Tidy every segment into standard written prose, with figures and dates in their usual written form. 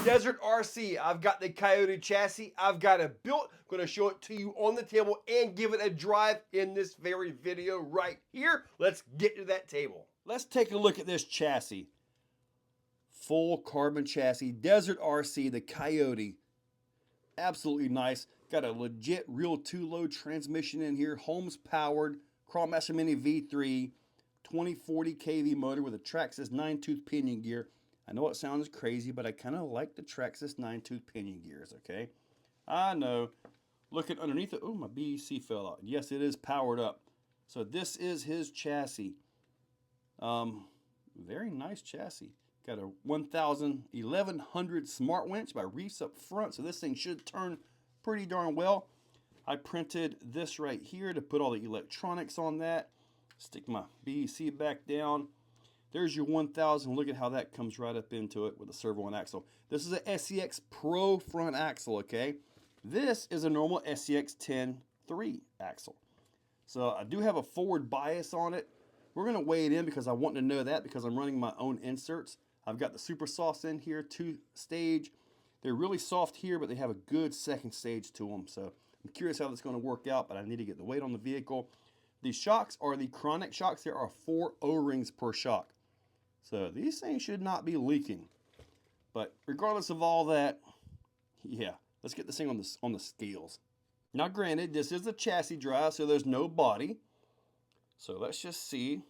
Desert RC, I've got the Coyote chassis, I've got it built, I'm gonna show it to you on the table and give it a drive in this very video right here. Let's get to that table. Let's take a look at this chassis. Full carbon chassis, Desert RC, the Coyote. Absolutely nice. Got a legit real 2-load transmission in here, Holmes powered, Crawlmaster Mini V3, 2040 kV motor with a Traxxas 9-tooth pinion gear. I know it sounds crazy, but I kind of like the Traxxas 9-tooth pinion gears, okay? I know. Looking underneath it, oh, my BEC fell out. Yes, it is powered up. So this is his chassis. Very nice chassis. Got a 1100 smart winch by Reefs up front, so this thing should turn pretty darn well. I printed this right here to put all the electronics on that. Stick my BEC back down. There's your 1000. Look at how that comes right up into it with a servo and axle. This is a SCX Pro front axle, okay? This is a normal SCX 10-3 axle. So I do have a forward bias on it. We're going to weigh it in because I want to know that because I'm running my own inserts. I've got the Super Sauce in here, 2-stage. They're really soft here, but they have a good second stage to them. So I'm curious how that's going to work out, but I need to get the weight on the vehicle. These shocks are the Chronic shocks. There are 4 O-rings per shock. So these things should not be leaking. But regardless of all that, yeah, let's get this thing on the scales. Now granted, this is a chassis drive, so there's no body. So let's just see.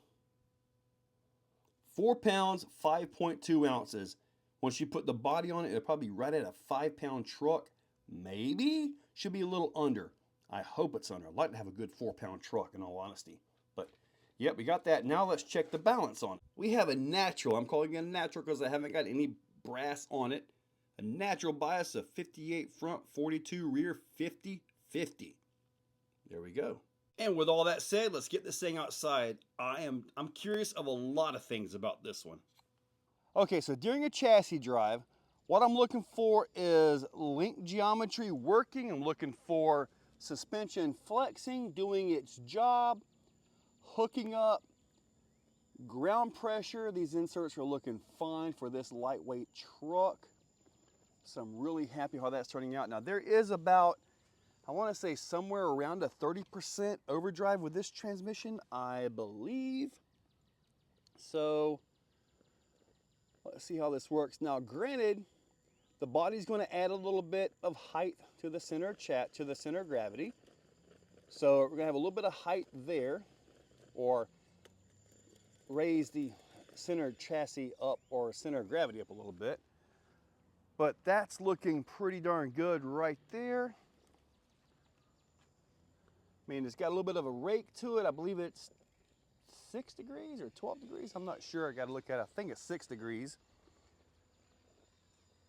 4 pounds, 5.2 ounces. Once you put the body on it, it'll probably be right at a 5-pound truck. Maybe. Should be a little under. I hope it's under. I'd like to have a good 4-pound truck in all honesty. But yep, we got that. Now let's check the balance on it. We have a natural. I'm calling it a natural because I haven't got any brass on it. A natural bias of 58 front, 42 rear, 50-50. There we go. And with all that said, let's get this thing outside. I'm curious of a lot of things about this one. Okay, so during a chassis drive, what I'm looking for is link geometry working. I'm looking for suspension flexing, doing its job, hooking up, ground pressure. These inserts are looking fine for this lightweight truck. So I'm really happy how that's turning out. Now there is about, I want to say somewhere around a 30% overdrive with this transmission, I believe. So let's see how this works. Now granted, the body's going to add a little bit of height to the center of gravity. So we're going to have a little bit of height there, or raise the center chassis up or center of gravity up a little bit. But that's looking pretty darn good right there. I mean, it's got a little bit of a rake to it. I believe it's 6 degrees or 12 degrees. I'm not sure. I got to look at it. I think it's 6 degrees.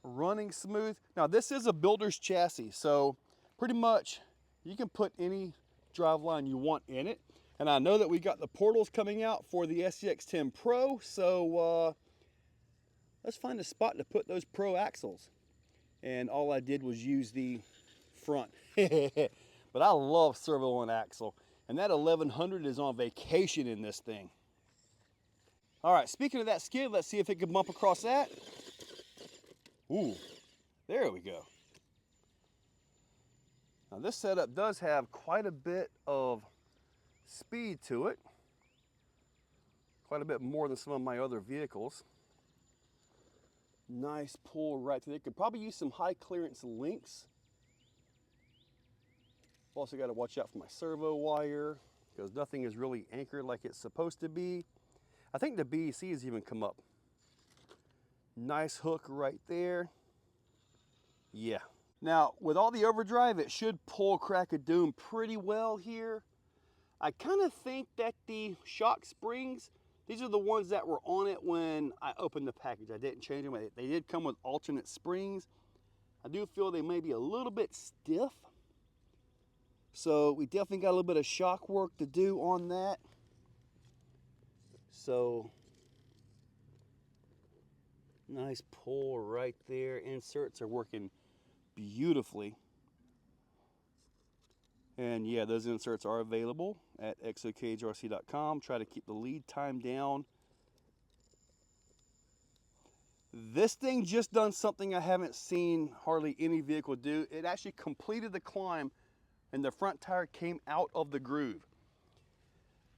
Running smooth. Now, this is a builder's chassis, so pretty much you can put any driveline you want in it. And I know that we got the portals coming out for the SCX10 Pro, so let's find a spot to put those Pro axles. And all I did was use the front. But I love servo and axle. And that 1100 is on vacation in this thing. All right, speaking of that skid, let's see if it can bump across that. Ooh, there we go. Now this setup does have quite a bit of speed to it. Quite a bit more than some of my other vehicles. Nice pull right through there. Could probably use some high clearance links. Also got to watch out for my servo wire because nothing is really anchored like it's supposed to be. I think the BEC has even come up. Nice hook right there. Yeah. Now, with all the overdrive, it should pull Crack-a-Doom pretty well here. I kind of think that the shock springs, these are the ones that were on it when I opened the package. I didn't change them. They did come with alternate springs. I do feel they may be a little bit stiff. So we definitely got a little bit of shock work to do on that. So nice pull right there. Inserts are working beautifully. And yeah, those inserts are available at exocagerc.com. Try to keep the lead time down. This thing just done something I haven't seen hardly any vehicle do. It actually completed the climb and the front tire came out of the groove.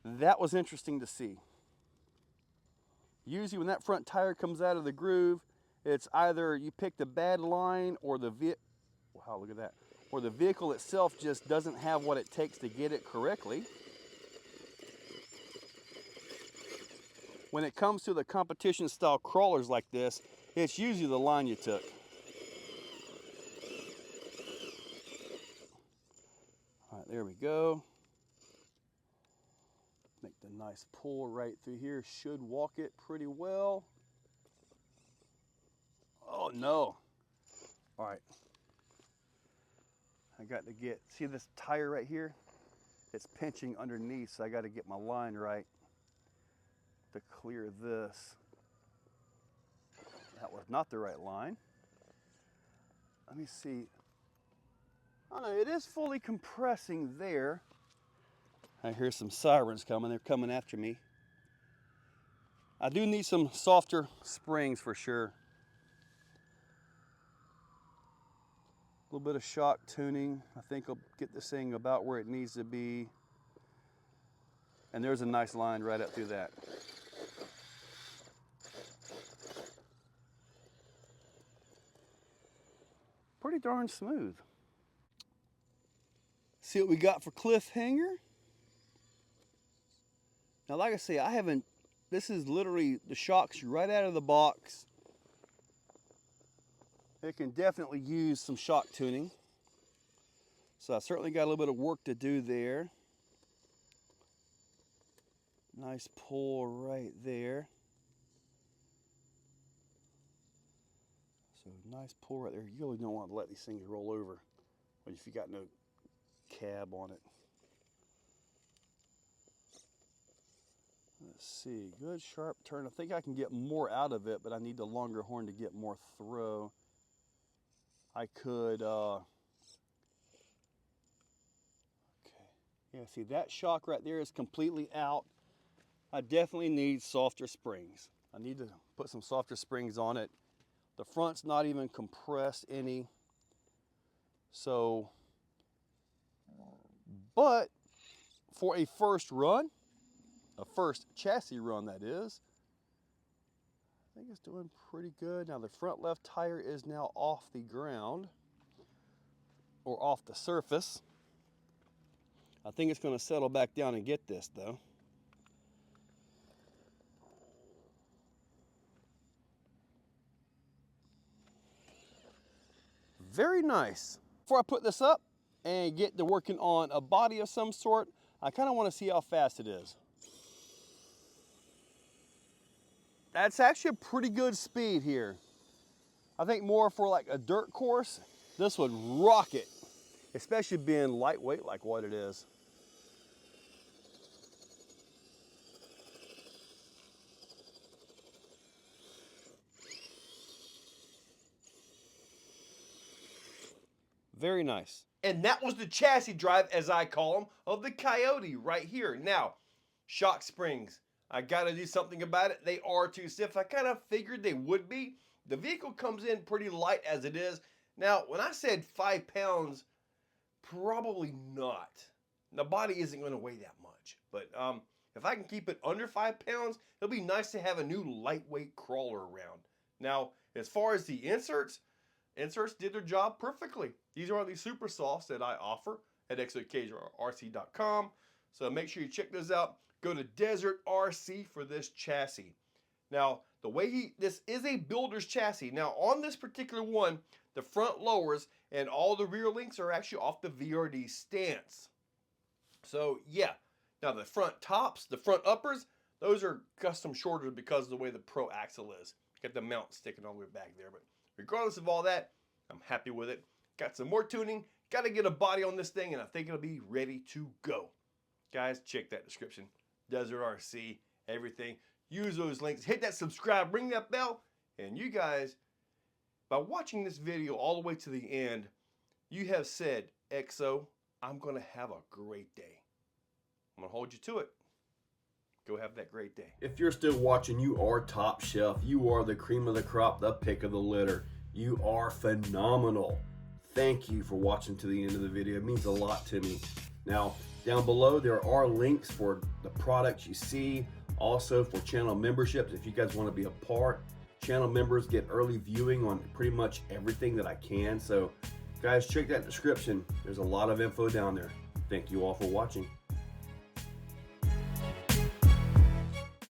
That was interesting to see. Usually when that front tire comes out of the groove, it's either you picked a bad line or the wow, look at that. Or the vehicle itself just doesn't have what it takes to get it correctly. When it comes to the competition style crawlers like this, it's usually the line you took. All right, there we go. Make the nice pull right through here. Should walk it pretty well. Oh no. All right. I got to get, see this tire right here? It's pinching underneath, so I got to get my line right to clear this. That was not the right line. Let me see. Oh no, it is fully compressing there. I hear some sirens coming. They're coming after me. I do need some softer springs for sure. A little bit of shock tuning. I think I'll get this thing about where it needs to be. And there's a nice line right up through that. Pretty darn smooth. See what we got for cliffhanger? Now, like I say, this is literally the shocks right out of the box. It can definitely use some shock tuning. So I certainly got a little bit of work to do there. Nice pull right there. So nice pull right there. You really don't want to let these things roll over if you got no cab on it. Let's see, good sharp turn. I think I can get more out of it, but I need the longer horn to get more throw. I could, okay. Yeah, see that shock right there is completely out. I definitely need softer springs. I need to put some softer springs on it. The front's not even compressed any. So, but for a first run, a first chassis run that is, I think it's doing pretty good. Now the front left tire is now off the ground or off the surface. I think it's going to settle back down and get this though. Very nice. Before I put this up and get to working on a body of some sort, I kind of want to see how fast it is. That's actually a pretty good speed here. I think more for like a dirt course, this would rock it, especially being lightweight like what it is. Very nice. And that was the chassis drive, as I call them, of the Coyote right here. Now, shock springs. I gotta do something about it. They are too stiff. I kind of figured they would be. The vehicle comes in pretty light as it is. Now, when I said 5 pounds, probably not. The body isn't gonna weigh that much. But if I can keep it under 5 pounds, it'll be nice to have a new lightweight crawler around. Now, as far as the inserts did their job perfectly. These are the super softs that I offer at exocagerc.com. So make sure you check those out. Go to Desert RC for this chassis. Now, this is a builder's chassis. Now, on this particular one, the front lowers and all the rear links are actually off the VRD stance. So, yeah. Now, the front tops, the front uppers, those are custom shorter because of the way the Pro axle is. Got the mount sticking all the way back there. But regardless of all that, I'm happy with it. Got some more tuning. Got to get a body on this thing, and I think it'll be ready to go. Guys, check that description. Desert RC, everything. Use those links. Hit that subscribe, ring that bell. And you guys, by watching this video all the way to the end, You have said, XO, I'm going to have a great day. I'm going to hold you to it. Go have that great day. If you're still watching, you are top shelf. You are the cream of the crop, the pick of the litter. You are phenomenal. Thank you for watching to the end of the video. It means a lot to me. Now, down below, there are links for the products you see. Also for channel memberships, if you guys want to be a part. Channel members get early viewing on pretty much everything that I can. So, guys, check that description. There's a lot of info down there. Thank you all for watching.